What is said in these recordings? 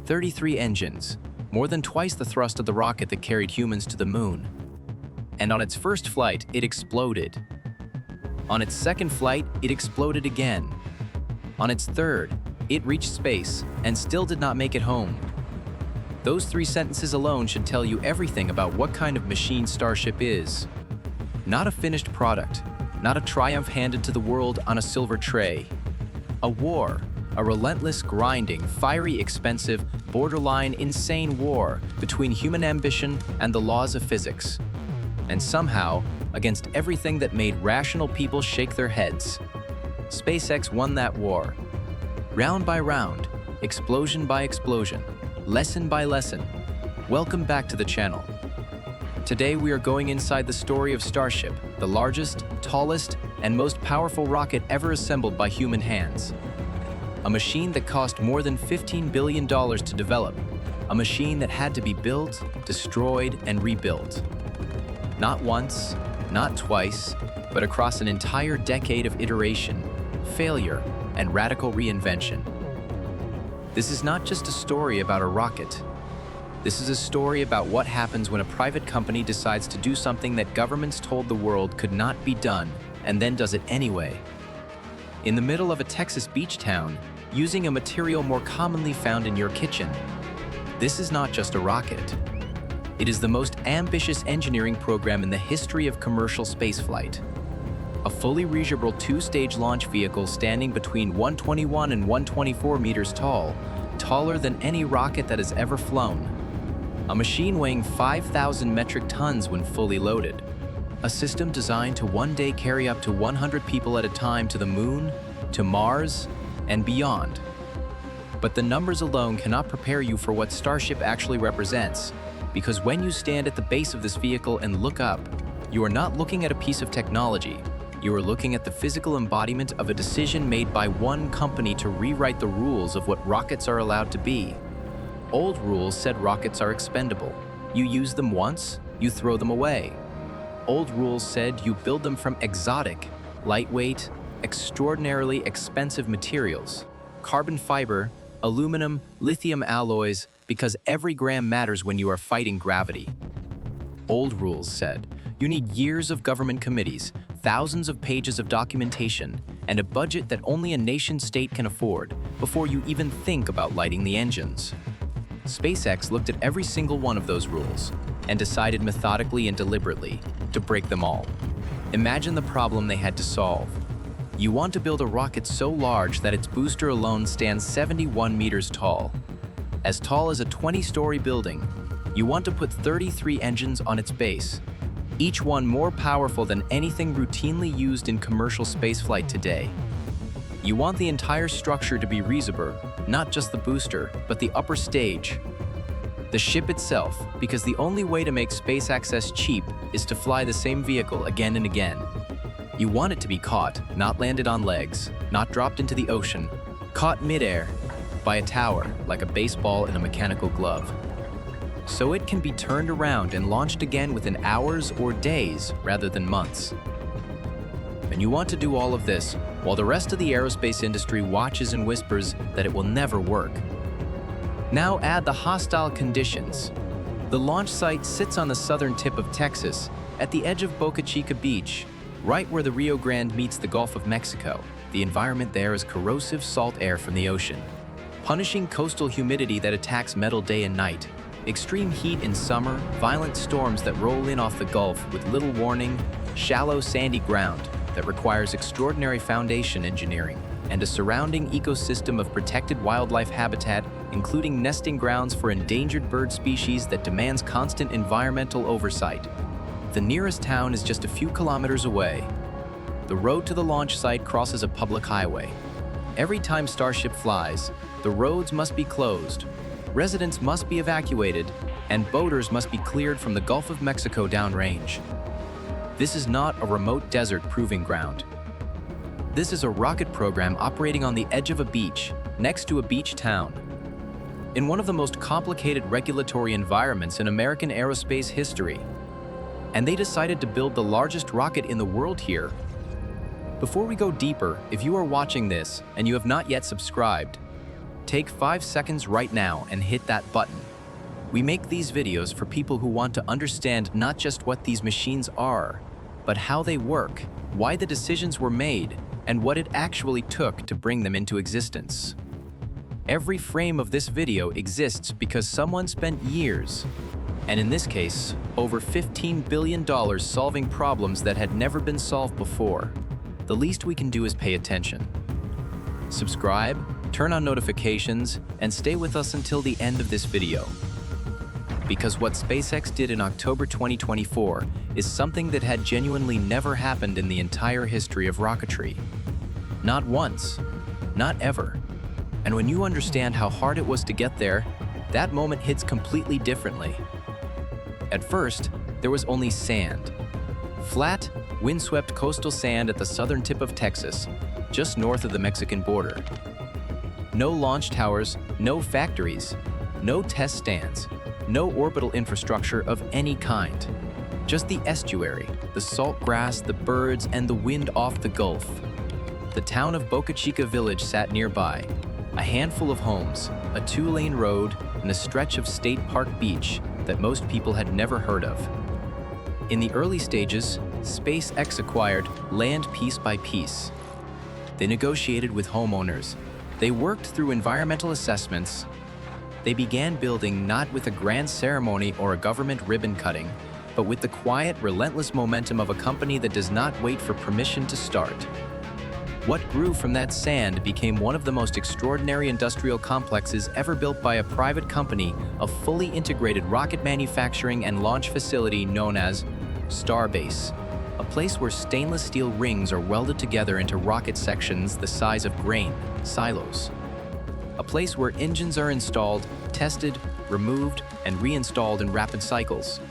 33 engines, more than twice the thrust of the rocket that carried humans to the moon. And on its first flight, it exploded. On its second flight, it exploded again. On its third, it reached space and still did not make it home. Those 3 sentences alone should tell you everything about what kind of machine Starship is. Not a finished product, not a triumph handed to the world on a silver tray. A war, a relentless, grinding, fiery, expensive, borderline, insane war between human ambition and the laws of physics. And somehow, against everything that made rational people shake their heads, SpaceX won that war. Round by round, explosion by explosion, lesson by lesson. Welcome back to the channel. Today we are going inside the story of Starship, the largest, tallest, and most powerful rocket ever assembled by human hands. A machine that cost more than $15 billion to develop. A machine that had to be built, destroyed, and rebuilt. Not once, not twice, but across an entire decade of iteration, failure, and radical reinvention. This is not just a story about a rocket. This is a story about what happens when a private company decides to do something that governments told the world could not be done, and then does it anyway. In the middle of a Texas beach town, using a material more commonly found in your kitchen. This is not just a rocket. It is the most ambitious engineering program in the history of commercial spaceflight. A fully reusable 2-stage launch vehicle standing between 121 and 124 meters tall, taller than any rocket that has ever flown. A machine weighing 5,000 metric tons when fully loaded. A system designed to one day carry up to 100 people at a time to the moon, to Mars, and beyond. But the numbers alone cannot prepare you for what Starship actually represents, because when you stand at the base of this vehicle and look up, you are not looking at a piece of technology. You are looking at the physical embodiment of a decision made by one company to rewrite the rules of what rockets are allowed to be. Old rules said rockets are expendable. You use them once, you throw them away. Old rules said you build them from exotic, lightweight, extraordinarily expensive materials, carbon fiber, aluminum, lithium alloys, because every gram matters when you are fighting gravity. Old rules said you need years of government committees, thousands of pages of documentation, and a budget that only a nation-state can afford before you even think about lighting the engines. SpaceX looked at every single one of those rules and decided methodically and deliberately to break them all. Imagine the problem they had to solve. You want to build a rocket so large that its booster alone stands 71 meters tall as a 20-story building. You want to put 33 engines on its base, each one more powerful than anything routinely used in commercial spaceflight today. You want the entire structure to be reusable, not just the booster, but the upper stage, the ship itself, because the only way to make space access cheap is to fly the same vehicle again and again. You want it to be caught, not landed on legs, not dropped into the ocean, caught midair by a tower like a baseball in a mechanical glove. So it can be turned around and launched again within hours or days rather than months. And you want to do all of this while the rest of the aerospace industry watches and whispers that it will never work. Now add the hostile conditions. The launch site sits on the southern tip of Texas, at the edge of Boca Chica Beach, right where the Rio Grande meets the Gulf of Mexico. The environment there is corrosive salt air from the ocean, punishing coastal humidity that attacks metal day and night, extreme heat in summer, violent storms that roll in off the Gulf with little warning, shallow sandy ground that requires extraordinary foundation engineering, and a surrounding ecosystem of protected wildlife habitat, including nesting grounds for endangered bird species that demands constant environmental oversight. The nearest town is just a few kilometers away. The road to the launch site crosses a public highway. Every time Starship flies, the roads must be closed, residents must be evacuated, and boaters must be cleared from the Gulf of Mexico downrange. This is not a remote desert proving ground. This is a rocket program operating on the edge of a beach, next to a beach town. In one of the most complicated regulatory environments in American aerospace history. And they decided to build the largest rocket in the world here. Before we go deeper, if you are watching this and you have not yet subscribed, Take 5 seconds right now and hit that button. We make these videos for people who want to understand not just what these machines are, but how they work, why the decisions were made, and what it actually took to bring them into existence. Every frame of this video exists because someone spent years, and in this case, over $15 billion solving problems that had never been solved before. The least we can do is pay attention. Subscribe, turn on notifications, and stay with us until the end of this video. Because what SpaceX did in October 2024 is something that had genuinely never happened in the entire history of rocketry. Not once, not ever. And when you understand how hard it was to get there, that moment hits completely differently. At first, there was only sand. Flat, windswept coastal sand at the southern tip of Texas, just north of the Mexican border. No launch towers, no factories, no test stands, no orbital infrastructure of any kind. Just the estuary, the salt grass, the birds, and the wind off the Gulf. The town of Boca Chica village sat nearby. A handful of homes, a 2-lane road, and a stretch of state park beach that most people had never heard of. In the early stages, SpaceX acquired land piece by piece. They negotiated with homeowners. They worked through environmental assessments. They began building not with a grand ceremony or a government ribbon cutting, but with the quiet, relentless momentum of a company that does not wait for permission to start. What grew from that sand became one of the most extraordinary industrial complexes ever built by a private company, a fully integrated rocket manufacturing and launch facility known as Starbase, a place where stainless steel rings are welded together into rocket sections the size of grain, silos. A place where engines are installed, tested, removed, and reinstalled in rapid cycles.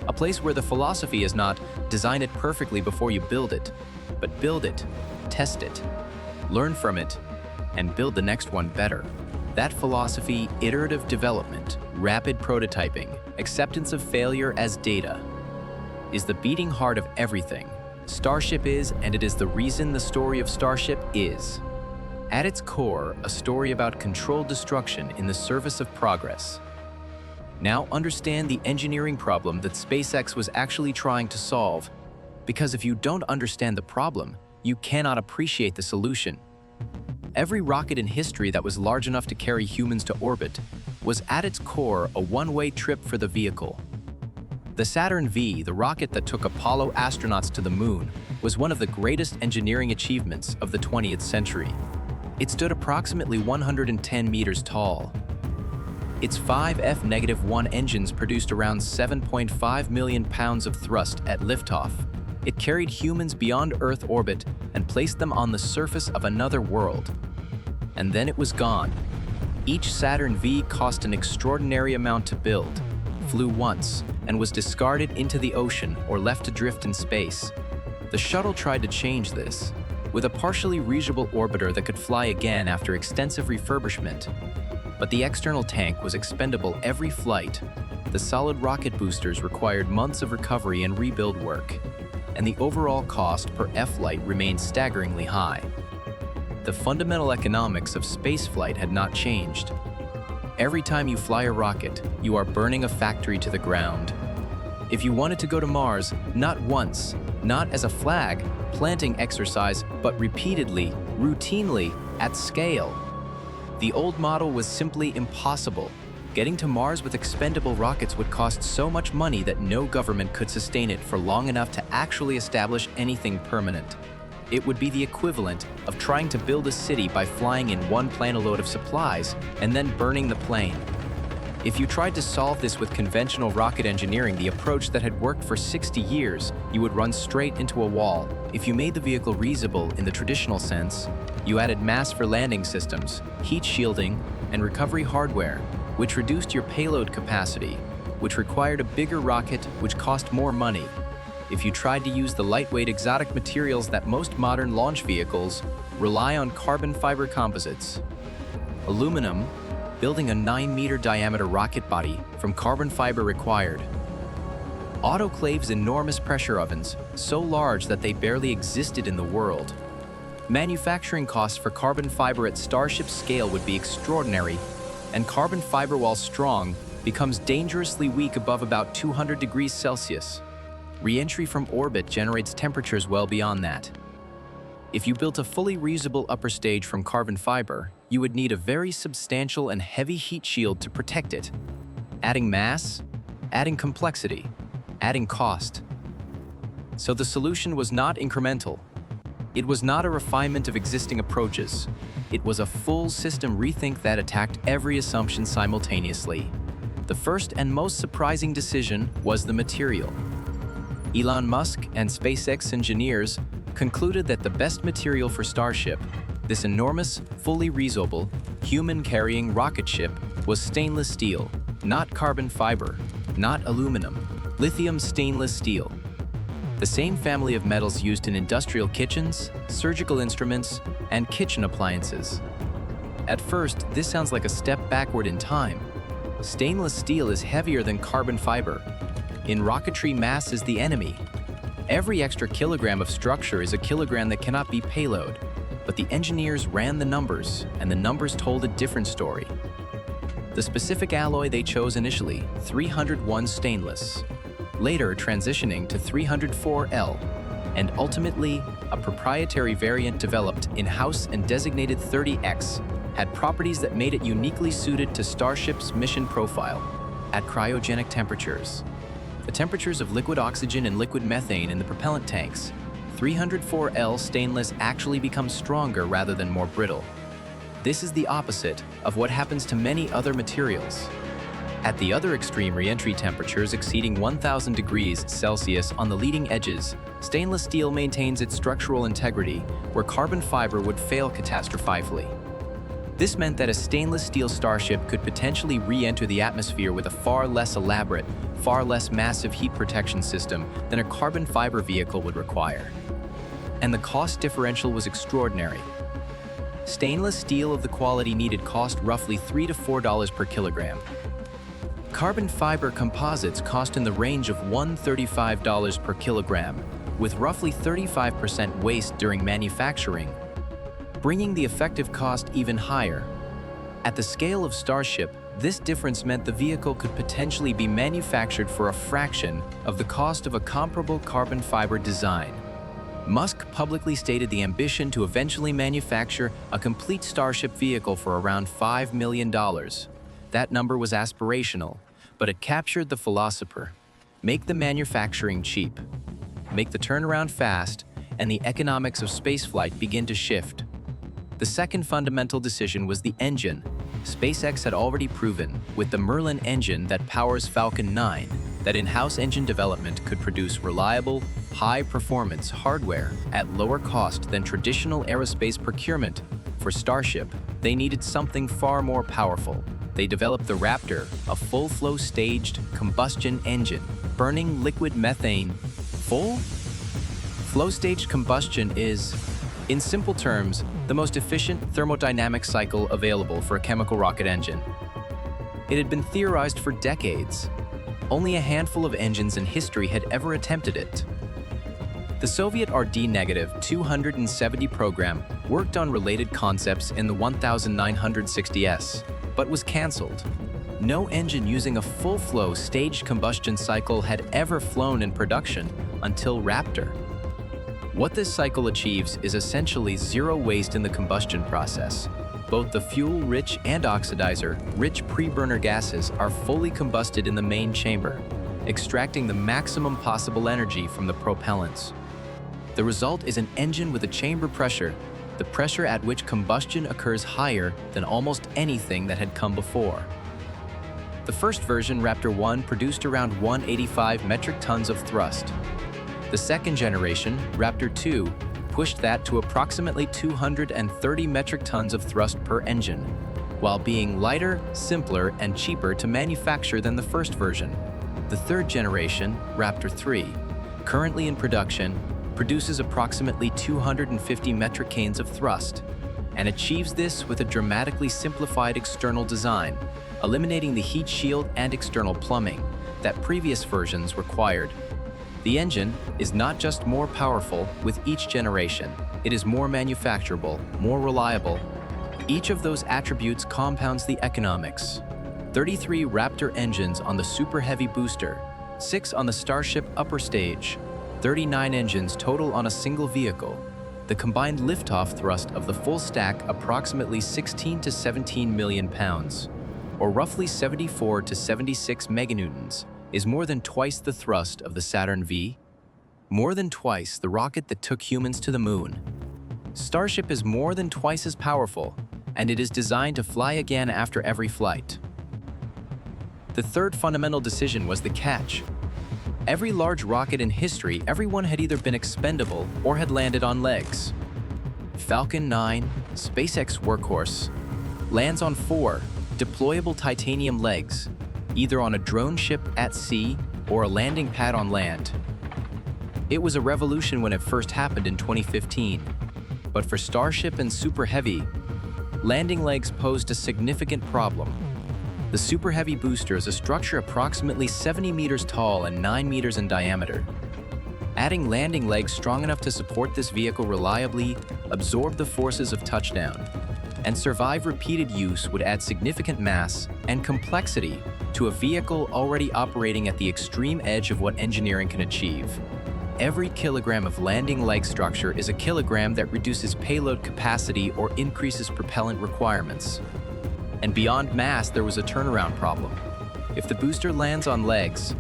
A place where the philosophy is not design it perfectly before you build it, but build it, test it, learn from it, and build the next one better. That philosophy, iterative development, rapid prototyping, acceptance of failure as data, is the beating heart of everything Starship is, and it is the reason the story of Starship is. At its core, a story about controlled destruction in the service of progress. Now understand the engineering problem that SpaceX was actually trying to solve, because if you don't understand the problem, you cannot appreciate the solution. Every rocket in history that was large enough to carry humans to orbit was at its core a one-way trip for the vehicle. The Saturn V, the rocket that took Apollo astronauts to the moon, was one of the greatest engineering achievements of the 20th century. It stood approximately 110 meters tall. Its 5 F-1 engines produced around 7.5 million pounds of thrust at liftoff. It carried humans beyond Earth orbit and placed them on the surface of another world. And then it was gone. Each Saturn V cost an extraordinary amount to build, flew once, and was discarded into the ocean or left to drift in space. The shuttle tried to change this, with a partially reusable orbiter that could fly again after extensive refurbishment. But the external tank was expendable every flight. The solid rocket boosters required months of recovery and rebuild work, and the overall cost per F-flight remained staggeringly high. The fundamental economics of spaceflight had not changed. Every time you fly a rocket, you are burning a factory to the ground. If you wanted to go to Mars, not once, not as a flag, planting exercise, but repeatedly, routinely, at scale. The old model was simply impossible. Getting to Mars with expendable rockets would cost so much money that no government could sustain it for long enough to actually establish anything permanent. It would be the equivalent of trying to build a city by flying in one plane a load of supplies and then burning the plane. If you tried to solve this with conventional rocket engineering, the approach that had worked for 60 years, you would run straight into a wall. If you made the vehicle reusable in the traditional sense, you added mass for landing systems, heat shielding, and recovery hardware, which reduced your payload capacity, which required a bigger rocket, which cost more money. If you tried to use the lightweight exotic materials that most modern launch vehicles rely on, carbon fiber composites. Aluminum, building a 9-meter diameter rocket body from carbon fiber required. Autoclaves, enormous pressure ovens, so large that they barely existed in the world. Manufacturing costs for carbon fiber at Starship scale would be extraordinary, and carbon fiber, while strong, becomes dangerously weak above about 200 degrees Celsius. Re-entry from orbit generates temperatures well beyond that. If you built a fully reusable upper stage from carbon fiber, you would need a very substantial and heavy heat shield to protect it, adding mass, adding complexity, adding cost. So the solution was not incremental. It was not a refinement of existing approaches. It was a full system rethink that attacked every assumption simultaneously. The first and most surprising decision was the material. Elon Musk and SpaceX engineers concluded that the best material for Starship, this enormous, fully reusable, human-carrying rocket ship, was stainless steel, not carbon fiber, not aluminum, lithium stainless steel. The same family of metals used in industrial kitchens, surgical instruments, and kitchen appliances. At first, this sounds like a step backward in time. Stainless steel is heavier than carbon fiber. In rocketry, mass is the enemy. Every extra kilogram of structure is a kilogram that cannot be payload. But the engineers ran the numbers, and the numbers told a different story. The specific alloy they chose initially, 301 stainless, later transitioning to 304L, and ultimately a proprietary variant developed in-house and designated 30X, had properties that made it uniquely suited to Starship's mission profile at cryogenic temperatures. The temperatures of liquid oxygen and liquid methane in the propellant tanks, 304L stainless actually becomes stronger rather than more brittle. This is the opposite of what happens to many other materials. At the other extreme, re-entry temperatures exceeding 1000 degrees Celsius on the leading edges, stainless steel maintains its structural integrity, where carbon fiber would fail catastrophically. This meant that a stainless steel Starship could potentially re-enter the atmosphere with a far less elaborate, far less massive heat protection system than a carbon fiber vehicle would require. And the cost differential was extraordinary. Stainless steel of the quality needed cost roughly $3 to $4 per kilogram. Carbon fiber composites cost in the range of $135 per kilogram, with roughly 35% waste during manufacturing, bringing the effective cost even higher. At the scale of Starship, this difference meant the vehicle could potentially be manufactured for a fraction of the cost of a comparable carbon fiber design. Musk publicly stated the ambition to eventually manufacture a complete Starship vehicle for around $5 million. That number was aspirational, but it captured the philosopher. Make the manufacturing cheap, make the turnaround fast, and the economics of spaceflight begin to shift. The second fundamental decision was the engine. SpaceX had already proven, with the Merlin engine that powers Falcon 9, that in-house engine development could produce reliable, high-performance hardware at lower cost than traditional aerospace procurement. For Starship, they needed something far more powerful. They developed the Raptor, a full-flow staged combustion engine, burning liquid methane. Full-flow staged combustion is, in simple terms, the most efficient thermodynamic cycle available for a chemical rocket engine. It had been theorized for decades. Only a handful of engines in history had ever attempted it. The Soviet RD-270 program worked on related concepts in the 1960s, but was cancelled. No engine using a full-flow staged combustion cycle had ever flown in production until Raptor. What this cycle achieves is essentially zero waste in the combustion process. Both the fuel-rich and oxidizer-rich pre-burner gases are fully combusted in the main chamber, extracting the maximum possible energy from the propellants. The result is an engine with a chamber pressure, the pressure at which combustion occurs higher than almost anything that had come before. The first version, Raptor 1, produced around 185 metric tons of thrust. The second generation, Raptor 2, pushed that to approximately 230 metric tons of thrust per engine, while being lighter, simpler, and cheaper to manufacture than the first version. The third generation, Raptor 3, currently in production, produces approximately 250 metric canes of thrust, and achieves this with a dramatically simplified external design, eliminating the heat shield and external plumbing that previous versions required. The engine is not just more powerful with each generation, it is more manufacturable, more reliable. Each of those attributes compounds the economics. 33 Raptor engines on the Super Heavy booster, 6 on the Starship upper stage, 39 engines total on a single vehicle. The combined liftoff thrust of the full stack approximately 16 to 17 million pounds, or roughly 74 to 76 meganewtons, is more than twice the thrust of the Saturn V, more than twice the rocket that took humans to the moon. Starship is more than twice as powerful, and it is designed to fly again after every flight. The third fundamental decision was the catch. Every large rocket in history, everyone had either been expendable or had landed on legs. Falcon 9, SpaceX workhorse, lands on 4 deployable titanium legs, either on a drone ship at sea or a landing pad on land. It was a revolution when it first happened in 2015, but for Starship and Super Heavy, landing legs posed a significant problem. The Super Heavy booster is a structure approximately 70 meters tall and 9 meters in diameter. Adding landing legs strong enough to support this vehicle reliably, absorb the forces of touchdown, and survive repeated use would add significant mass and complexity to a vehicle already operating at the extreme edge of what engineering can achieve. Every kilogram of landing leg structure is a kilogram that reduces payload capacity or increases propellant requirements. And beyond mass, there was a turnaround problem. If the booster lands on legs,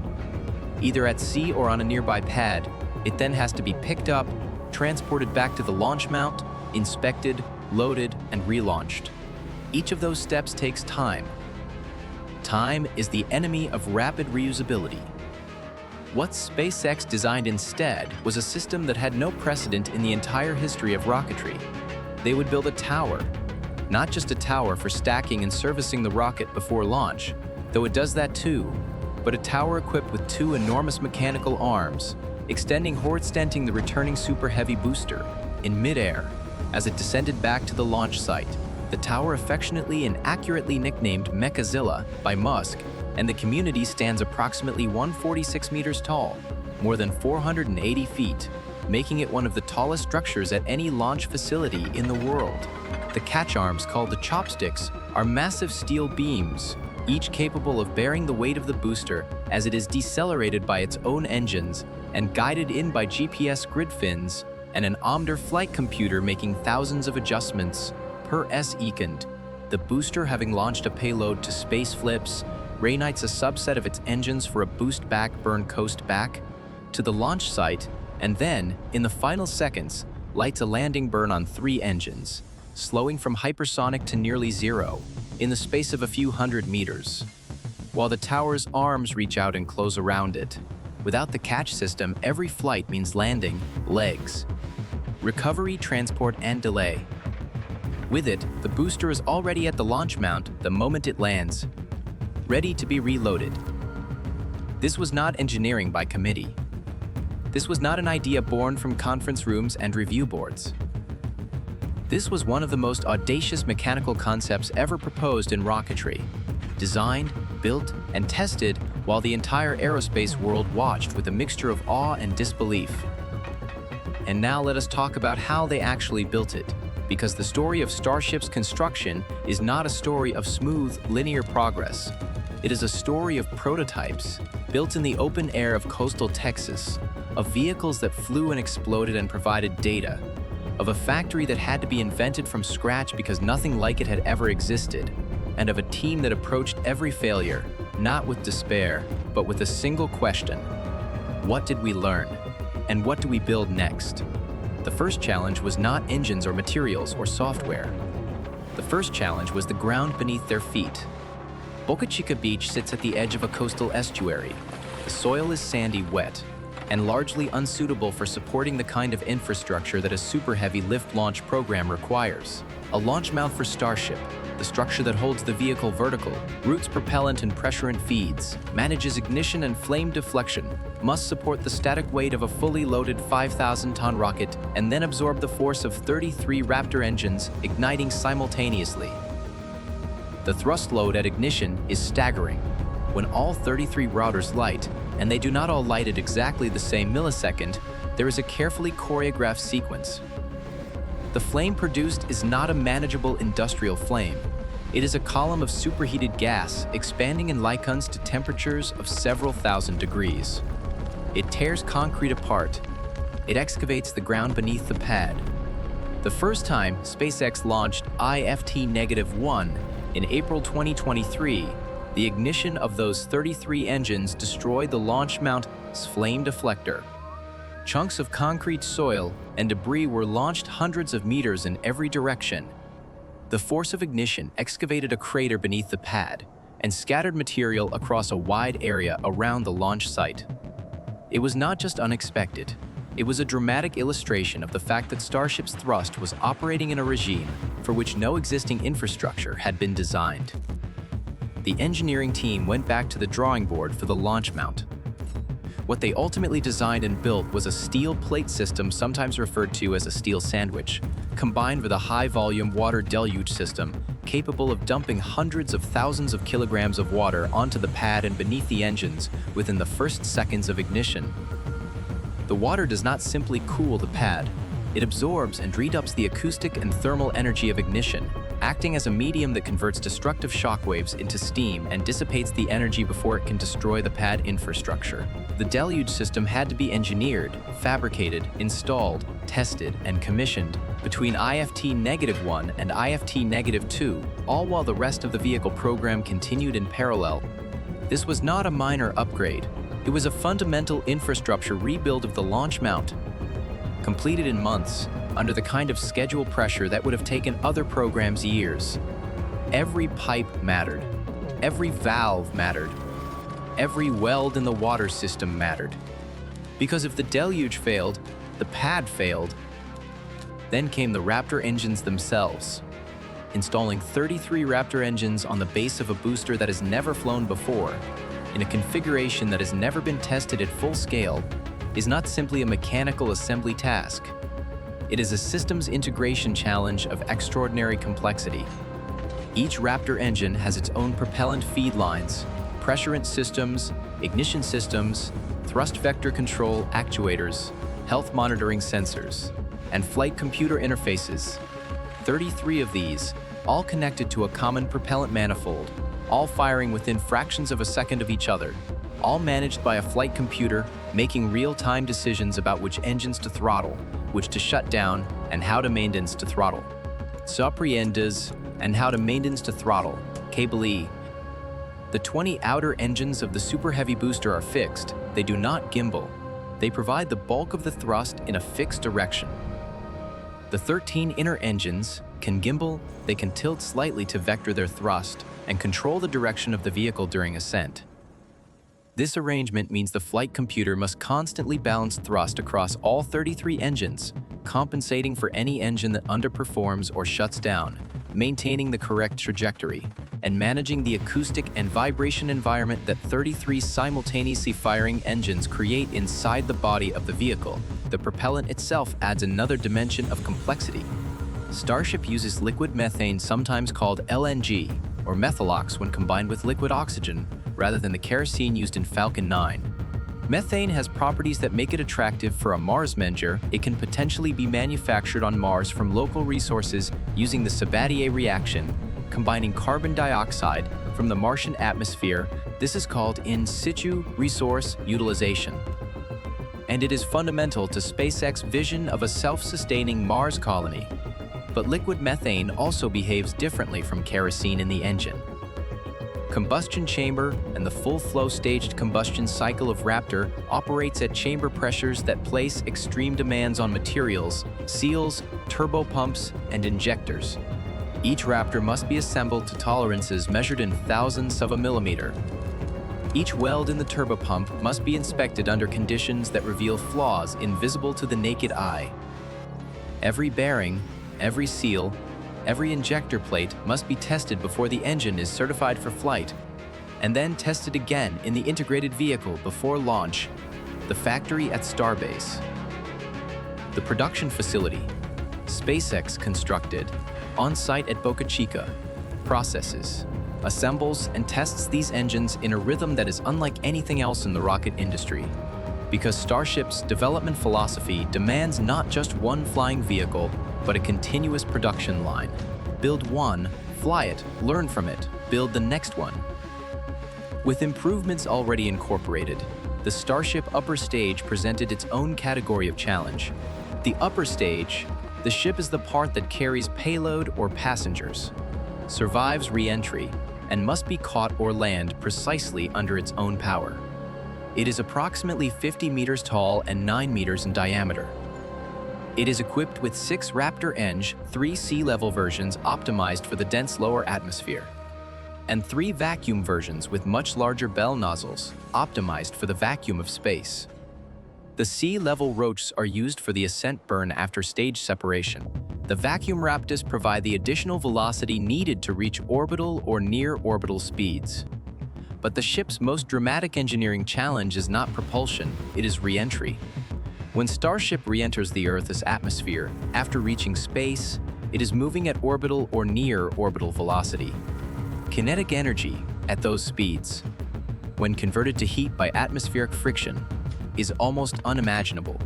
either at sea or on a nearby pad, it then has to be picked up, transported back to the launch mount, inspected, loaded, and relaunched. Each of those steps takes time. Time is the enemy of rapid reusability. What SpaceX designed instead was a system that had no precedent in the entire history of rocketry. They would build a tower, not just a tower for stacking and servicing the rocket before launch, though it does that too, but a tower equipped with 2 enormous mechanical arms, extending horizonting the returning Super Heavy booster in midair as it descended back to the launch site. The tower, affectionately and accurately nicknamed Mechazilla by Musk, and the community stands approximately 146 meters tall, more than 480 feet, making it one of the tallest structures at any launch facility in the world. The catch arms, called the chopsticks, are massive steel beams, each capable of bearing the weight of the booster as it is decelerated by its own engines and guided in by GPS grid fins and an Omder flight computer making thousands of adjustments per second. The booster, having launched a payload to space flips, reignites a subset of its engines for a boost back burn coast back to the launch site, and then, in the final seconds, lights a landing burn on 3 engines, slowing from hypersonic to nearly zero in the space of a few hundred meters, while the tower's arms reach out and close around it. Without the catch system, every flight means landing, legs, recovery, transport, and delay. With it, the booster is already at the launch mount the moment it lands, ready to be reloaded. This was not engineering by committee. This was not an idea born from conference rooms and review boards. This was one of the most audacious mechanical concepts ever proposed in rocketry, designed, built, and tested while the entire aerospace world watched with a mixture of awe and disbelief. And now let us talk about how they actually built it, because the story of Starship's construction is not a story of smooth, linear progress. It is a story of prototypes, built in the open air of coastal Texas, of vehicles that flew and exploded and provided data, of a factory that had to be invented from scratch because nothing like it had ever existed, and of a team that approached every failure, not with despair, but with a single question: what did we learn? And what do we build next? The first challenge was not engines or materials or software. The first challenge was the ground beneath their feet. Boca Chica beach sits at the edge of a coastal estuary. The soil is sandy, wet, and largely unsuitable for supporting the kind of infrastructure that a Super Heavy lift-launch program requires. A launch mount for Starship, the structure that holds the vehicle vertical, routes propellant and pressurant feeds, manages ignition and flame deflection, must support the static weight of a fully loaded 5,000-ton rocket, and then absorb the force of 33 Raptor engines igniting simultaneously. The thrust load at ignition is staggering. When all 33 rotors light And they do not all light at exactly the same millisecond. There is a carefully choreographed sequence. The flame produced is not a manageable industrial flame. It is a column of superheated gas expanding in lichens to temperatures of several thousand degrees. It tears concrete apart. It excavates the ground beneath the pad. The first time SpaceX launched IFT-1 in April 2023, the ignition of those 33 engines destroyed the launch mount's flame deflector. Chunks of concrete, soil, and debris were launched hundreds of meters in every direction. The force of ignition excavated a crater beneath the pad and scattered material across a wide area around the launch site. It was not just unexpected. It was a dramatic illustration of the fact that Starship's thrust was operating in a regime for which no existing infrastructure had been designed. The engineering team went back to the drawing board for the launch mount. What they ultimately designed and built was a steel plate system, sometimes referred to as a steel sandwich, combined with a high-volume water deluge system capable of dumping hundreds of thousands of kilograms of water onto the pad and beneath the engines within the first seconds of ignition. The water does not simply cool the pad. It absorbs and redups the acoustic and thermal energy of ignition, acting as a medium that converts destructive shockwaves into steam and dissipates the energy before it can destroy the pad infrastructure. The deluge system had to be engineered, fabricated, installed, tested, and commissioned between IFT-1 and IFT-2, all while the rest of the vehicle program continued in parallel. This was not a minor upgrade. It was a fundamental infrastructure rebuild of the launch mount, completed in months, under the kind of schedule pressure that would have taken other programs years. Every pipe mattered. Every valve mattered. Every weld in the water system mattered. Because if the deluge failed, the pad failed. Then came the Raptor engines themselves. Installing 33 Raptor engines on the base of a booster that has never flown before, in a configuration that has never been tested at full scale, is not simply a mechanical assembly task. It is a systems integration challenge of extraordinary complexity. Each Raptor engine has its own propellant feed lines, pressurant systems, ignition systems, thrust vector control actuators, health monitoring sensors, and flight computer interfaces. 33 of these, all connected to a common propellant manifold, all firing within fractions of a second of each other, all managed by a flight computer, making real-time decisions about which engines to throttle, which to shut down, and how to maintenance to throttle. Surpriendes, and how to maintenance to throttle, cable E. The 20 outer engines of the Super Heavy booster are fixed. They do not gimbal. They provide the bulk of the thrust in a fixed direction. The 13 inner engines can gimbal, they can tilt slightly to vector their thrust, and control the direction of the vehicle during ascent. This arrangement means the flight computer must constantly balance thrust across all 33 engines, compensating for any engine that underperforms or shuts down, maintaining the correct trajectory, and managing the acoustic and vibration environment that 33 simultaneously firing engines create inside the body of the vehicle. The propellant itself adds another dimension of complexity. Starship uses liquid methane, sometimes called LNG, or methalox when combined with liquid oxygen, rather than the kerosene used in Falcon 9. Methane has properties that make it attractive for a Mars menger. It can potentially be manufactured on Mars from local resources using the Sabatier reaction, combining carbon dioxide from the Martian atmosphere. This is called in situ resource utilization. And it is fundamental to SpaceX's vision of a self-sustaining Mars colony. But liquid methane also behaves differently from kerosene in the engine. Combustion chamber and the full-flow staged combustion cycle of Raptor operates at chamber pressures that place extreme demands on materials, seals, turbopumps, and injectors. Each Raptor must be assembled to tolerances measured in thousandths of a millimeter. Each weld in the turbopump must be inspected under conditions that reveal flaws invisible to the naked eye. Every bearing, every seal, every injector plate must be tested before the engine is certified for flight, and then tested again in the integrated vehicle before launch, the factory at Starbase. The production facility, SpaceX constructed, on-site at Boca Chica, processes assembles, and tests these engines in a rhythm that is unlike anything else in the rocket industry. Because Starship's development philosophy demands not just one flying vehicle, but a continuous production line. Build one, fly it, learn from it, build the next one. With improvements already incorporated, the Starship upper stage presented its own category of challenge. The upper stage, the ship is the part that carries payload or passengers, survives re-entry, and must be caught or land precisely under its own power. It is approximately 50 meters tall and 9 meters in diameter. It is equipped with 6 Raptor Eng 3 sea-level versions optimized for the dense lower atmosphere, and 3 vacuum versions with much larger bell nozzles, optimized for the vacuum of space. The sea-level roches are used for the ascent burn after stage separation. The vacuum Raptors provide the additional velocity needed to reach orbital or near-orbital speeds. But the ship's most dramatic engineering challenge is not propulsion, it is re-entry. When Starship re-enters the Earth's atmosphere after reaching space, it is moving at orbital or near-orbital velocity. Kinetic energy, at those speeds, when converted to heat by atmospheric friction, is almost unimaginable.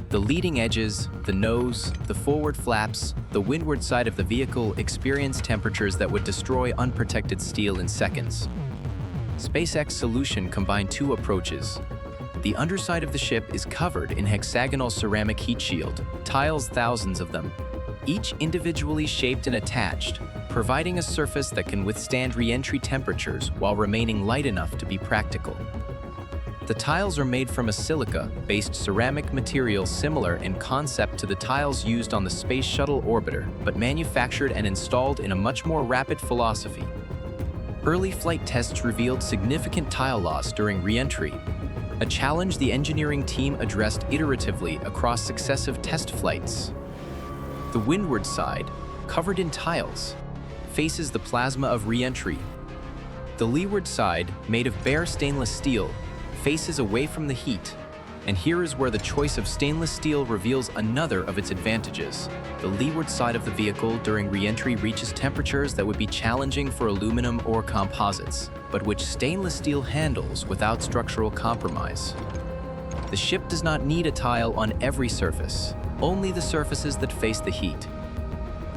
The leading edges, the nose, the forward flaps, the windward side of the vehicle experience temperatures that would destroy unprotected steel in seconds. SpaceX's solution combined 2 approaches. The underside of the ship is covered in hexagonal ceramic heat shield, tiles thousands of them, each individually shaped and attached, providing a surface that can withstand re-entry temperatures while remaining light enough to be practical. The tiles are made from a silica-based ceramic material similar in concept to the tiles used on the Space Shuttle orbiter, but manufactured and installed in a much more rapid philosophy. Early flight tests revealed significant tile loss during re-entry, a challenge the engineering team addressed iteratively across successive test flights. The windward side, covered in tiles, faces the plasma of re-entry. The leeward side, made of bare stainless steel, faces away from the heat, and here is where the choice of stainless steel reveals another of its advantages. The leeward side of the vehicle during re-entry reaches temperatures that would be challenging for aluminum or composites, but which stainless steel handles without structural compromise. The ship does not need a tile on every surface, only the surfaces that face the heat.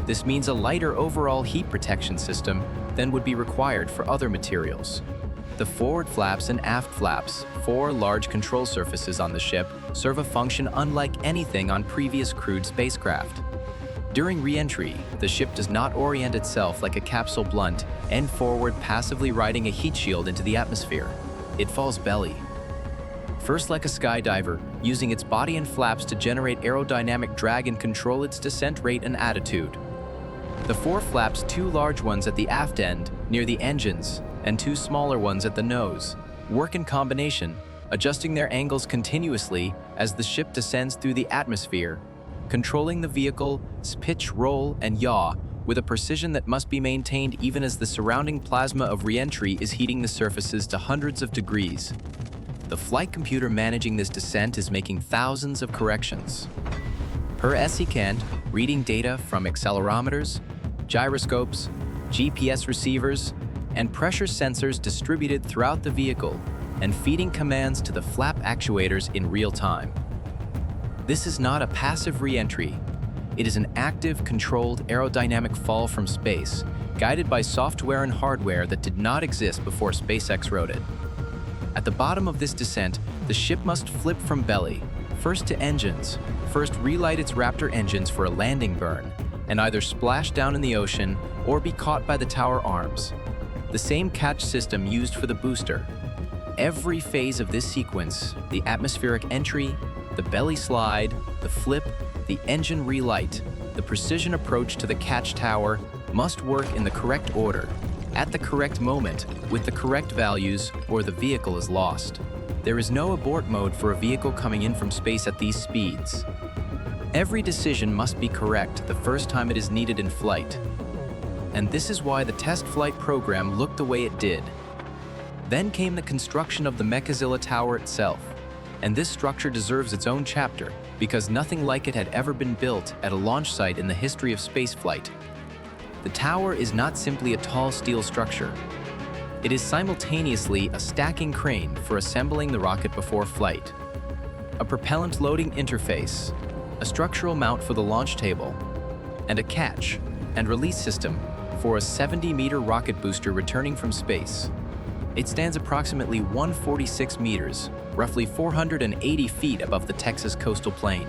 This means a lighter overall heat protection system than would be required for other materials. The forward flaps and aft flaps, 4 large control surfaces on the ship, serve a function unlike anything on previous crewed spacecraft. During re-entry, the ship does not orient itself like a capsule blunt, end forward passively riding a heat shield into the atmosphere. It falls belly. First like a skydiver, using its body and flaps to generate aerodynamic drag and control its descent rate and attitude. The 4 flaps, 2 large ones at the aft end, near the engines, and 2 smaller ones at the nose, work in combination, adjusting their angles continuously as the ship descends through the atmosphere, controlling the vehicle's pitch, roll, and yaw with a precision that must be maintained even as the surrounding plasma of re-entry is heating the surfaces to hundreds of degrees. The flight computer managing this descent is making thousands of corrections per second, reading data from accelerometers, gyroscopes, GPS receivers, and pressure sensors distributed throughout the vehicle, and feeding commands to the flap actuators in real time. This is not a passive re-entry. It is an active, controlled aerodynamic fall from space, guided by software and hardware that did not exist before SpaceX wrote it. At the bottom of this descent, the ship must flip from belly, first to engines, first relight its Raptor engines for a landing burn, and either splash down in the ocean or be caught by the tower arms. The same catch system used for the booster. Every phase of this sequence, the atmospheric entry, the belly slide, the flip, the engine relight, the precision approach to the catch tower, must work in the correct order, at the correct moment, with the correct values, or the vehicle is lost. There is no abort mode for a vehicle coming in from space at these speeds. Every decision must be correct the first time it is needed in flight. And this is why the test flight program looked the way it did. Then came the construction of the Mechazilla Tower itself, and this structure deserves its own chapter because nothing like it had ever been built at a launch site in the history of spaceflight. The tower is not simply a tall steel structure. It is simultaneously a stacking crane for assembling the rocket before flight, a propellant loading interface, a structural mount for the launch table, and a catch and release system for a 70-meter rocket booster returning from space. It stands approximately 146 meters, roughly 480 feet above the Texas coastal plain.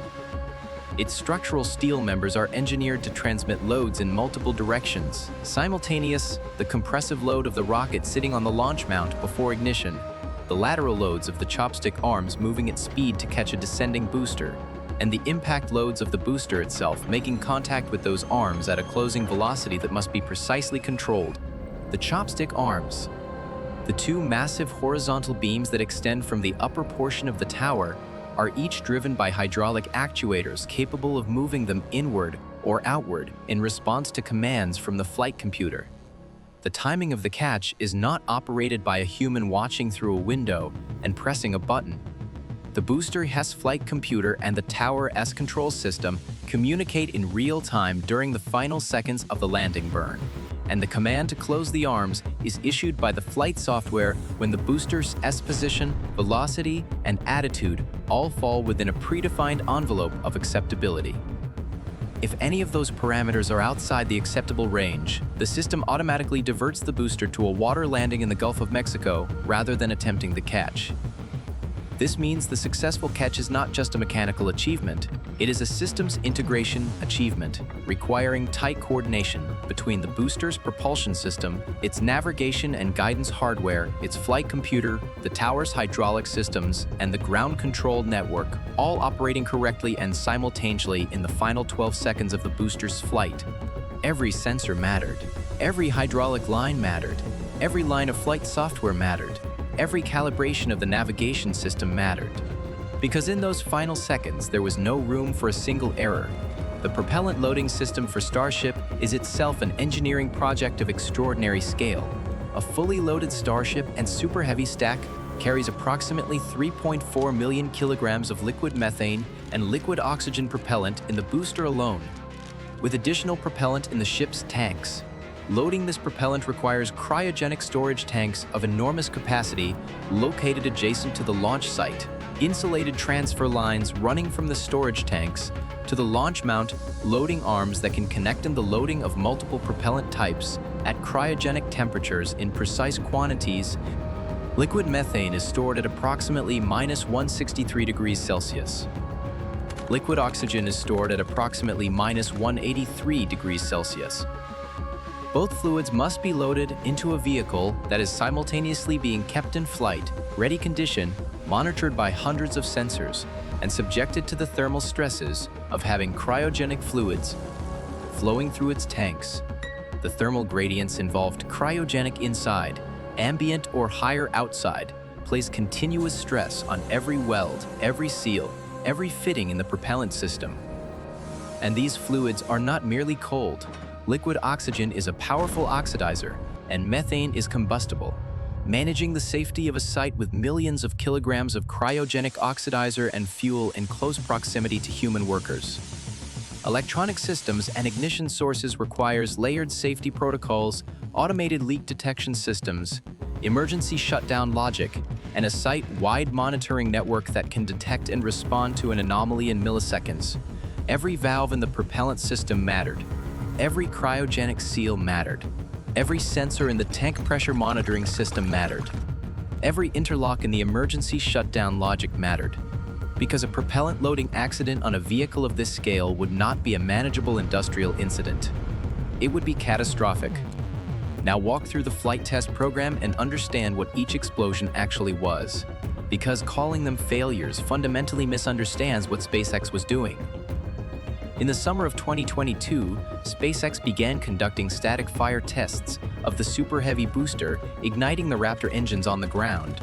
Its structural steel members are engineered to transmit loads in multiple directions. Simultaneous, the compressive load of the rocket sitting on the launch mount before ignition, the lateral loads of the chopstick arms moving at speed to catch a descending booster, and the impact loads of the booster itself making contact with those arms at a closing velocity that must be precisely controlled. The chopstick arms, the two massive horizontal beams that extend from the upper portion of the tower, are each driven by hydraulic actuators capable of moving them inward or outward in response to commands from the flight computer. The timing of the catch is not operated by a human watching through a window and pressing a button. The booster S flight computer and the tower S control system communicate in real time during the final seconds of the landing burn, and the command to close the arms is issued by the flight software when the booster's S position, velocity, and attitude all fall within a predefined envelope of acceptability. If any of those parameters are outside the acceptable range, the system automatically diverts the booster to a water landing in the Gulf of Mexico rather than attempting the catch. This means the successful catch is not just a mechanical achievement, it is a systems integration achievement, requiring tight coordination between the booster's propulsion system, its navigation and guidance hardware, its flight computer, the tower's hydraulic systems, and the ground control network, all operating correctly and simultaneously in the final 12 seconds of the booster's flight. Every sensor mattered. Every hydraulic line mattered. Every line of flight software mattered. Every calibration of the navigation system mattered. Because in those final seconds, there was no room for a single error. The propellant loading system for Starship is itself an engineering project of extraordinary scale. A fully loaded Starship and super heavy stack carries approximately 3.4 million kilograms of liquid methane and liquid oxygen propellant in the booster alone, with additional propellant in the ship's tanks. Loading this propellant requires cryogenic storage tanks of enormous capacity located adjacent to the launch site, insulated transfer lines running from the storage tanks to the launch mount, loading arms that can connect in the loading of multiple propellant types at cryogenic temperatures in precise quantities. Liquid methane is stored at approximately -163 degrees Celsius. Liquid oxygen is stored at approximately -183 degrees Celsius. Both fluids must be loaded into a vehicle that is simultaneously being kept in flight, ready condition, monitored by hundreds of sensors, and subjected to the thermal stresses of having cryogenic fluids flowing through its tanks. The thermal gradients involved cryogenic inside, ambient or higher outside, place continuous stress on every weld, every seal, every fitting in the propellant system. And these fluids are not merely cold. Liquid oxygen is a powerful oxidizer, and methane is combustible. Managing the safety of a site with millions of kilograms of cryogenic oxidizer and fuel in close proximity to human workers. Electronic systems and ignition sources requires layered safety protocols, automated leak detection systems, emergency shutdown logic, and a site-wide monitoring network that can detect and respond to an anomaly in milliseconds. Every valve in the propellant system mattered. Every cryogenic seal mattered. Every sensor in the tank pressure monitoring system mattered. Every interlock in the emergency shutdown logic mattered. Because a propellant loading accident on a vehicle of this scale would not be a manageable industrial incident. It would be catastrophic. Now walk through the flight test program and understand what each explosion actually was. Because calling them failures fundamentally misunderstands what SpaceX was doing. In the summer of 2022, SpaceX began conducting static fire tests of the Super Heavy booster, igniting the Raptor engines on the ground.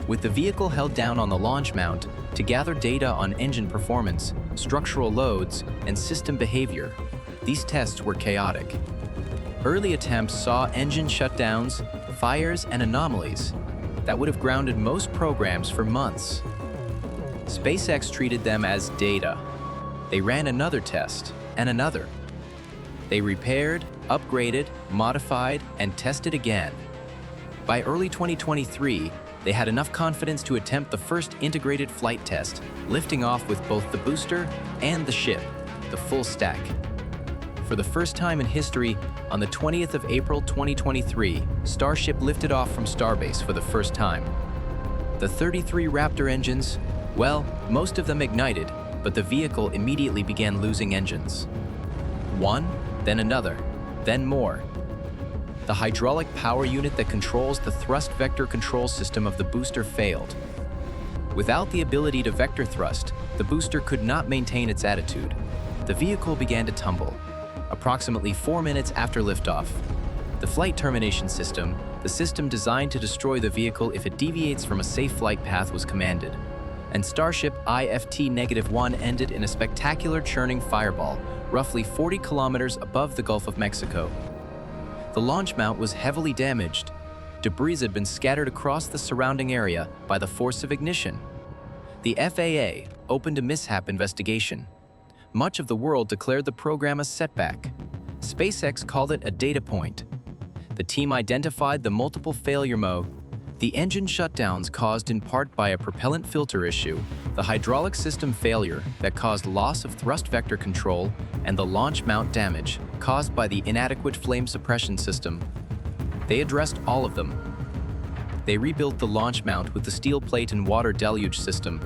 With the vehicle held down on the launch mount to gather data on engine performance, structural loads, and system behavior, these tests were chaotic. Early attempts saw engine shutdowns, fires, and anomalies that would have grounded most programs for months. SpaceX treated them as data. They ran another test, and another. They repaired, upgraded, modified, and tested again. By early 2023, they had enough confidence to attempt the first integrated flight test, lifting off with both the booster and the ship, the full stack. For the first time in history, on the 20th of April 2023, Starship lifted off from Starbase for the first time. The 33 Raptor engines, well, most of them ignited, but the vehicle immediately began losing engines. One, then another, then more. The hydraulic power unit that controls the thrust vector control system of the booster failed. Without the ability to vector thrust, the booster could not maintain its attitude. The vehicle began to tumble. Approximately 4 minutes after liftoff, the flight termination system, the system designed to destroy the vehicle if it deviates from a safe flight path, was commanded, and Starship IFT-1 ended in a spectacular churning fireball, roughly 40 kilometers above the Gulf of Mexico. The launch mount was heavily damaged. Debris had been scattered across the surrounding area by the force of ignition. The FAA opened a mishap investigation. Much of the world declared the program a setback. SpaceX called it a data point. The team identified the multiple failure mode, the engine shutdowns caused in part by a propellant filter issue, the hydraulic system failure that caused loss of thrust vector control, and the launch mount damage caused by the inadequate flame suppression system. They addressed all of them. They rebuilt the launch mount with the steel plate and water deluge system.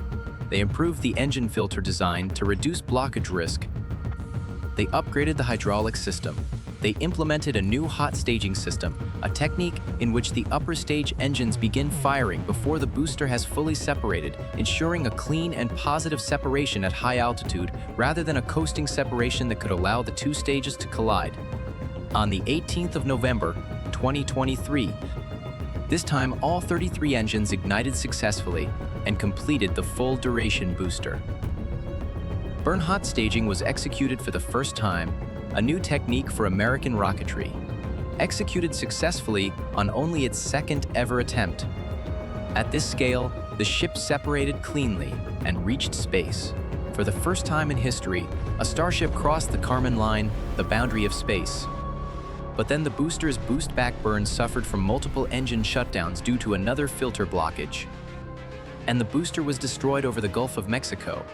They improved the engine filter design to reduce blockage risk. They upgraded the hydraulic system. They implemented a new hot staging system, a technique in which the upper stage engines begin firing before the booster has fully separated, ensuring a clean and positive separation at high altitude rather than a coasting separation that could allow the two stages to collide. On the 18th of November, 2023, this time all 33 engines ignited successfully and completed the full duration booster. Burn hot staging was executed for the first time, a new technique for American rocketry, executed successfully on only its second ever attempt. At this scale, the ship separated cleanly and reached space. For the first time in history, a Starship crossed the Kármán line, the boundary of space. But then the booster's boost back burn suffered from multiple engine shutdowns due to another filter blockage, and the booster was destroyed over the Gulf of Mexico.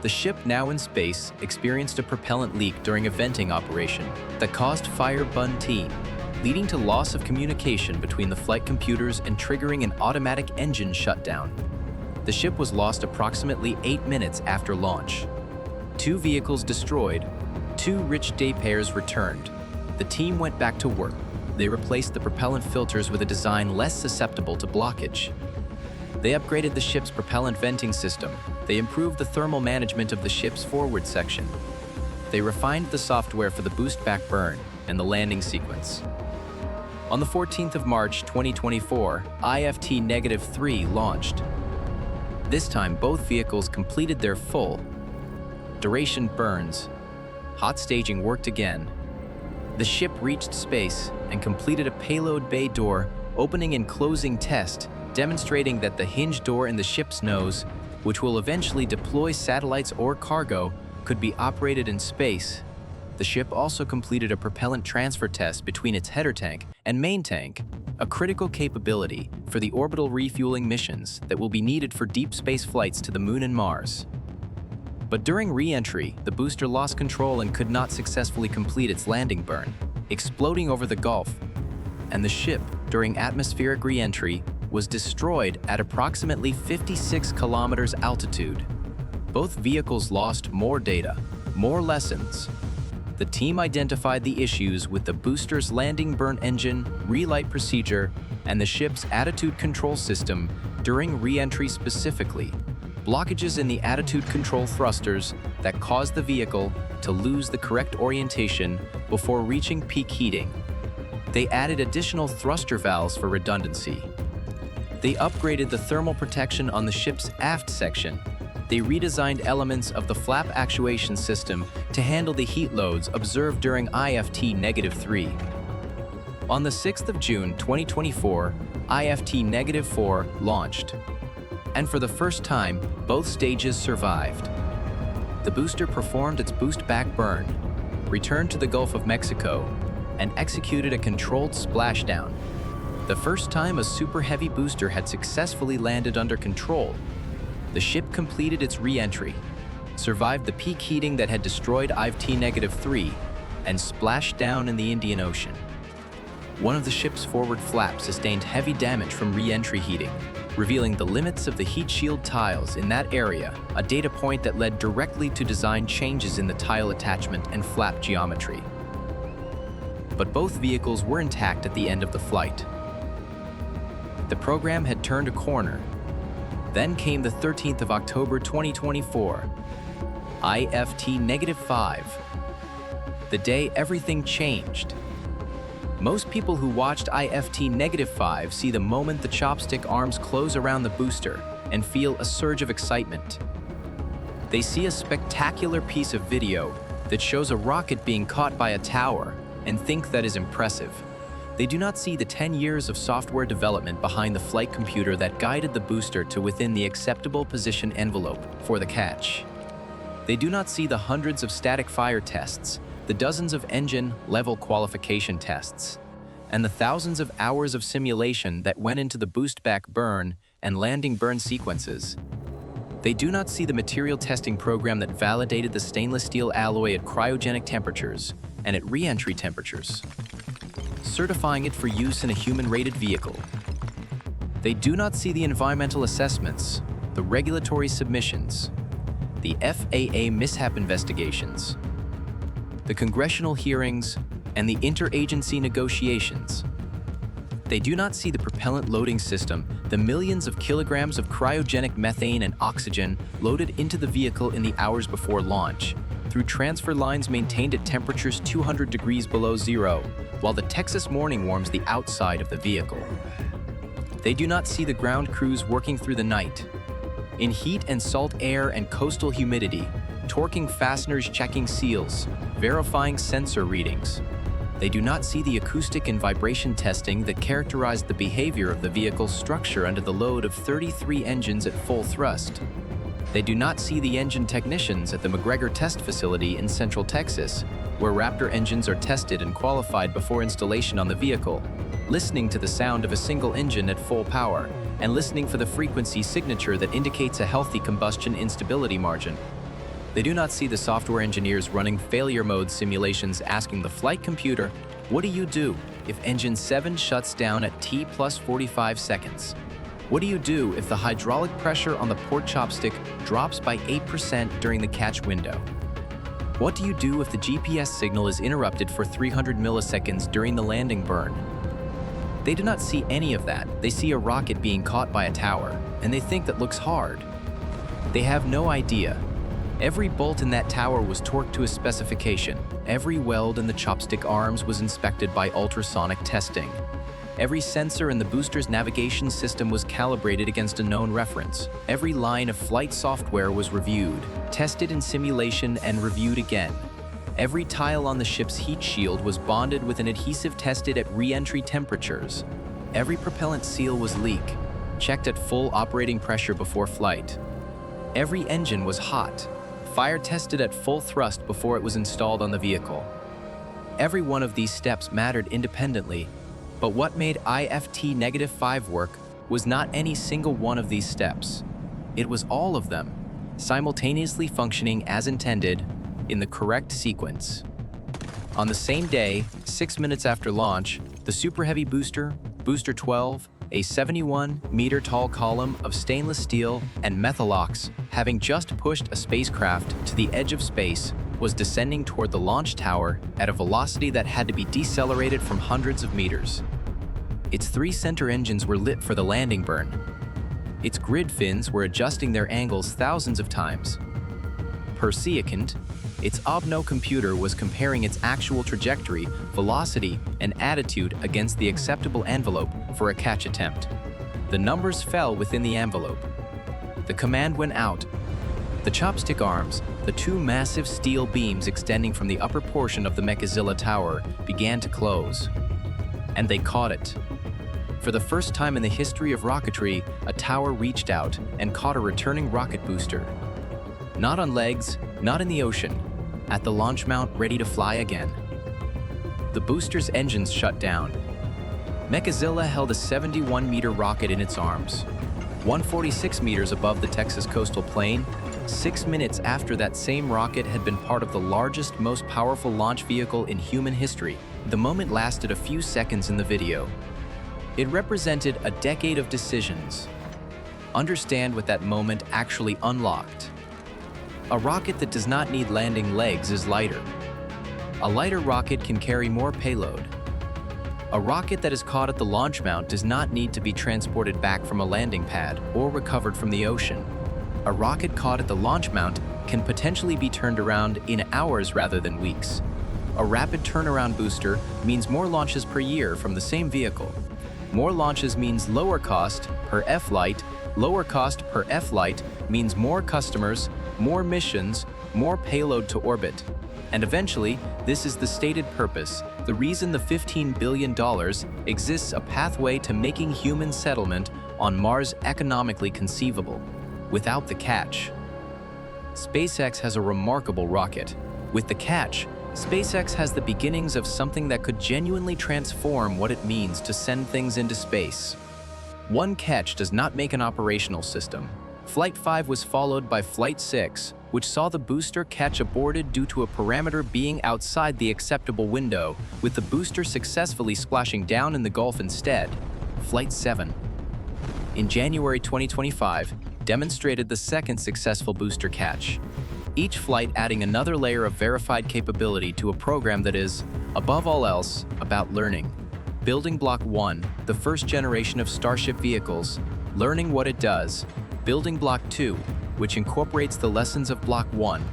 The ship, now in space, experienced a propellant leak during a venting operation that caused fire bunting, leading to loss of communication between the flight computers and triggering an automatic engine shutdown. The ship was lost approximately 8 minutes after launch. 2 vehicles destroyed, 2 rich day pairs returned. The team went back to work. They replaced the propellant filters with a design less susceptible to blockage. They upgraded the ship's propellant venting system. They improved the thermal management of the ship's forward section. They refined the software for the boost back burn and the landing sequence. On the 14th of March 2024, IFT-3 launched. This time, both vehicles completed their full duration burns. Hot staging worked again. The ship reached space and completed a payload bay door opening and closing test, demonstrating that the hinge door in the ship's nose, which will eventually deploy satellites or cargo, could be operated in space. The ship also completed a propellant transfer test between its header tank and main tank, a critical capability for the orbital refueling missions that will be needed for deep space flights to the Moon and Mars. But during re-entry, the booster lost control and could not successfully complete its landing burn, exploding over the Gulf, and the ship, during atmospheric re-entry, was destroyed at approximately 56 kilometers altitude. Both vehicles lost more data, more lessons. The team identified the issues with the booster's landing burn engine, relight procedure, and the ship's attitude control system during re-entry specifically. Blockages in the attitude control thrusters that caused the vehicle to lose the correct orientation before reaching peak heating. They added additional thruster valves for redundancy. They upgraded the thermal protection on the ship's aft section. They redesigned elements of the flap actuation system to handle the heat loads observed during IFT-3. On the 6th of June 2024, IFT-4 launched. And for the first time, both stages survived. The booster performed its boost back burn, returned to the Gulf of Mexico, and executed a controlled splashdown. The first time a super heavy booster had successfully landed under control. The ship completed its re-entry, survived the peak heating that had destroyed IV-3, and splashed down in the Indian Ocean. One of the ship's forward flaps sustained heavy damage from re-entry heating, revealing the limits of the heat shield tiles in that area, a data point that led directly to design changes in the tile attachment and flap geometry. But both vehicles were intact at the end of the flight. The program had turned a corner. Then came the 13th of October 2024, IFT-5, the day everything changed. Most people who watched IFT-5 see the moment the chopstick arms close around the booster and feel a surge of excitement. They see a spectacular piece of video that shows a rocket being caught by a tower and think that is impressive. They do not see the 10 years of software development behind the flight computer that guided the booster to within the acceptable position envelope for the catch. They do not see the hundreds of static fire tests, the dozens of engine level qualification tests, and the thousands of hours of simulation that went into the boost back burn and landing burn sequences. They do not see the material testing program that validated the stainless steel alloy at cryogenic temperatures and at re-entry temperatures, certifying it for use in a human-rated vehicle. They do not see the environmental assessments, the regulatory submissions, the FAA mishap investigations, the congressional hearings, and the interagency negotiations. They do not see the propellant loading system, the millions of kilograms of cryogenic methane and oxygen loaded into the vehicle in the hours before launch, through transfer lines maintained at temperatures 200 degrees below zero, while the Texas morning warms the outside of the vehicle. They do not see the ground crews working through the night, in heat and salt air and coastal humidity, torquing fasteners, checking seals, verifying sensor readings. They do not see the acoustic and vibration testing that characterized the behavior of the vehicle's structure under the load of 33 engines at full thrust. They do not see the engine technicians at the McGregor Test Facility in Central Texas, where Raptor engines are tested and qualified before installation on the vehicle, listening to the sound of a single engine at full power, and listening for the frequency signature that indicates a healthy combustion instability margin. They do not see the software engineers running failure mode simulations asking the flight computer, what do you do if engine 7 shuts down at T plus 45 seconds? What do you do if the hydraulic pressure on the port chopstick drops by 8% during the catch window? What do you do if the GPS signal is interrupted for 300 milliseconds during the landing burn? They do not see any of that. They see a rocket being caught by a tower, and they think that looks hard. They have no idea. Every bolt in that tower was torqued to a specification. Every weld in the chopstick arms was inspected by ultrasonic testing. Every sensor in the booster's navigation system was calibrated against a known reference. Every line of flight software was reviewed, tested in simulation, and reviewed again. Every tile on the ship's heat shield was bonded with an adhesive tested at re-entry temperatures. Every propellant seal was leaked, checked at full operating pressure before flight. Every engine was hot, fire tested at full thrust before it was installed on the vehicle. Every one of these steps mattered independently, but what made IFT-5 work was not any single one of these steps. It was all of them, simultaneously functioning as intended in the correct sequence. On the same day, 6 minutes after launch, the Super Heavy booster, Booster 12, a 71-meter-tall column of stainless steel and methalox, having just pushed a spacecraft to the edge of space, was descending toward the launch tower at a velocity that had to be decelerated from hundreds of meters. Its 3 center engines were lit for the landing burn. Its grid fins were adjusting their angles thousands of times. Per second, its Obno computer was comparing its actual trajectory, velocity, and attitude against the acceptable envelope for a catch attempt. The numbers fell within the envelope. The command went out. The chopstick arms, the 2 massive steel beams extending from the upper portion of the Mechazilla tower, began to close. And they caught it. For the first time in the history of rocketry, a tower reached out and caught a returning rocket booster. Not on legs, not in the ocean, at the launch mount ready to fly again. the booster's engines shut down. Mechazilla held a 71-meter rocket in its arms, 146 meters above the Texas coastal plain, 6 minutes after that same rocket had been part of the largest, most powerful launch vehicle in human history. The moment lasted a few seconds in the video. It represented a decade of decisions. Understand what that moment actually unlocked. A rocket that does not need landing legs is lighter. A lighter rocket can carry more payload. A rocket that is caught at the launch mount does not need to be transported back from a landing pad or recovered from the ocean. A rocket caught at the launch mount can potentially be turned around in hours rather than weeks. A rapid turnaround booster means more launches per year from the same vehicle. More launches means lower cost per F-light. Lower cost per F-light means more customers, more missions, more payload to orbit. And eventually, this is the stated purpose, the reason the $15 billion exists, a pathway to making human settlement on Mars economically conceivable. Without the catch. SpaceX has a remarkable rocket. With the catch, SpaceX has the beginnings of something that could genuinely transform what it means to send things into space. One catch does not make an operational system. Flight 5 was followed by Flight 6, which saw the booster catch aborted due to a parameter being outside the acceptable window, with the booster successfully splashing down in the Gulf instead. Flight 7. In January 2025, demonstrated the second successful booster catch. Each flight adding another layer of verified capability to a program that is, above all else, about learning. Building Block 1, the first generation of Starship vehicles, learning what it does. Building Block 2, which incorporates the lessons of Block 1.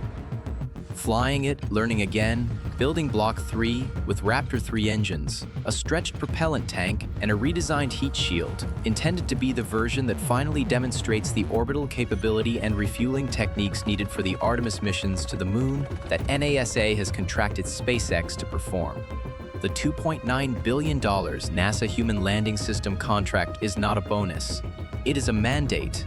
Flying it, learning again. Building Block 3 with Raptor 3 engines, a stretched propellant tank, and a redesigned heat shield, intended to be the version that finally demonstrates the orbital capability and refueling techniques needed for the Artemis missions to the Moon that NASA has contracted SpaceX to perform. The $2.9 billion NASA Human Landing System contract is not a bonus. It is a mandate.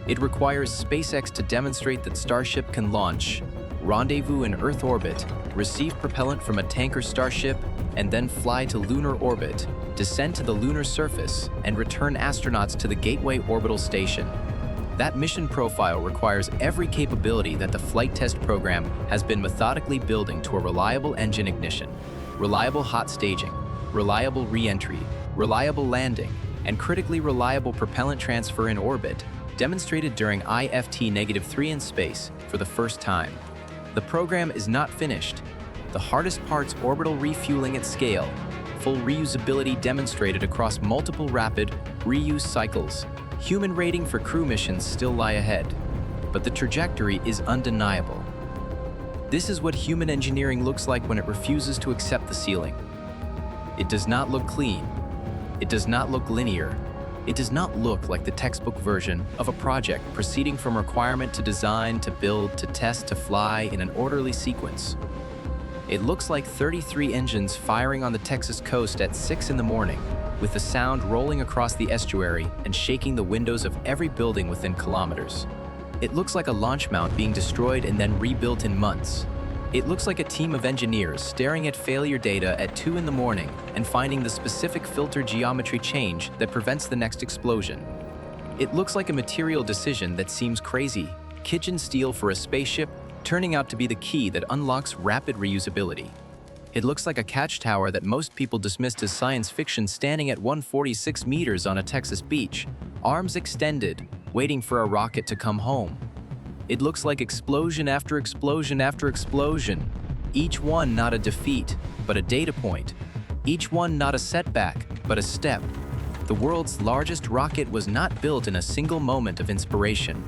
It requires SpaceX to demonstrate that Starship can launch, rendezvous in Earth orbit, receive propellant from a tanker Starship, and then fly to lunar orbit, descend to the lunar surface, and return astronauts to the Gateway Orbital Station. That mission profile requires every capability that the flight test program has been methodically building to a reliable engine ignition, reliable hot staging, reliable re-entry, reliable landing, and critically reliable propellant transfer in orbit, demonstrated during IFT-3 in space for the first time. The program is not finished. The hardest part's orbital refueling at scale, full reusability demonstrated across multiple rapid reuse cycles. Human rating for crew missions still lie ahead, but the trajectory is undeniable. This is what human engineering looks like when it refuses to accept the ceiling. It does not look clean. It does not look linear. It does not look like the textbook version of a project proceeding from requirement to design, to build, to test, to fly in an orderly sequence. It looks like 33 engines firing on the Texas coast at 6 in the morning, with the sound rolling across the estuary and shaking the windows of every building within kilometers. It looks like a launch mount being destroyed and then rebuilt in months. It looks like a team of engineers staring at failure data at 2 in the morning and finding the specific filter geometry change that prevents the next explosion. It looks like a material decision that seems crazy, kitchen steel for a spaceship, turning out to be the key that unlocks rapid reusability. It looks like a catch tower that most people dismissed as science fiction standing at 146 meters on a Texas beach, arms extended, waiting for a rocket to come home. It looks like explosion after explosion after explosion, each one not a defeat, but a data point, each one not a setback, but a step. The world's largest rocket was not built in a single moment of inspiration.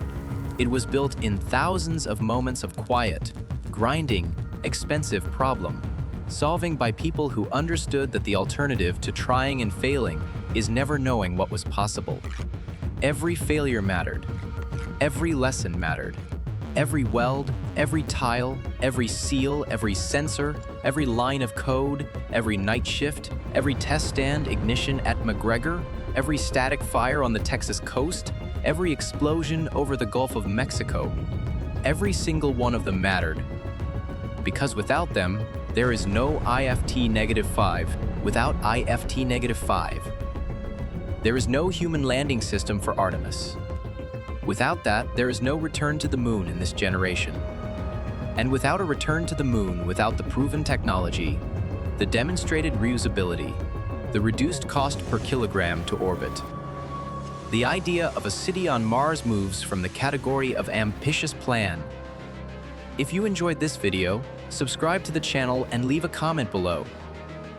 It was built in thousands of moments of quiet, grinding, expensive problem, solving by people who understood that the alternative to trying and failing is never knowing what was possible. Every failure mattered. Every lesson mattered. Every weld, every tile, every seal, every sensor, every line of code, every night shift, every test stand ignition at McGregor, every static fire on the Texas coast, every explosion over the Gulf of Mexico. Every single one of them mattered. because without them, there is no IFT-5 without IFT-5. There is no human landing system for Artemis. Without that, there is no return to the moon in this generation. And without a return to the moon without the proven technology, the demonstrated reusability, the reduced cost per kilogram to orbit, the idea of a city on Mars moves from the category of ambitious plan. If you enjoyed this video, subscribe to the channel and leave a comment below.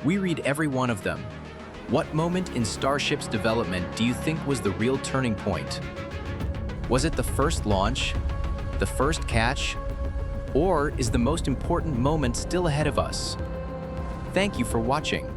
We read every one of them. What moment in Starship's development do you think was the real turning point? Was it the first launch, the first catch, or is the most important moment still ahead of us? Thank you for watching.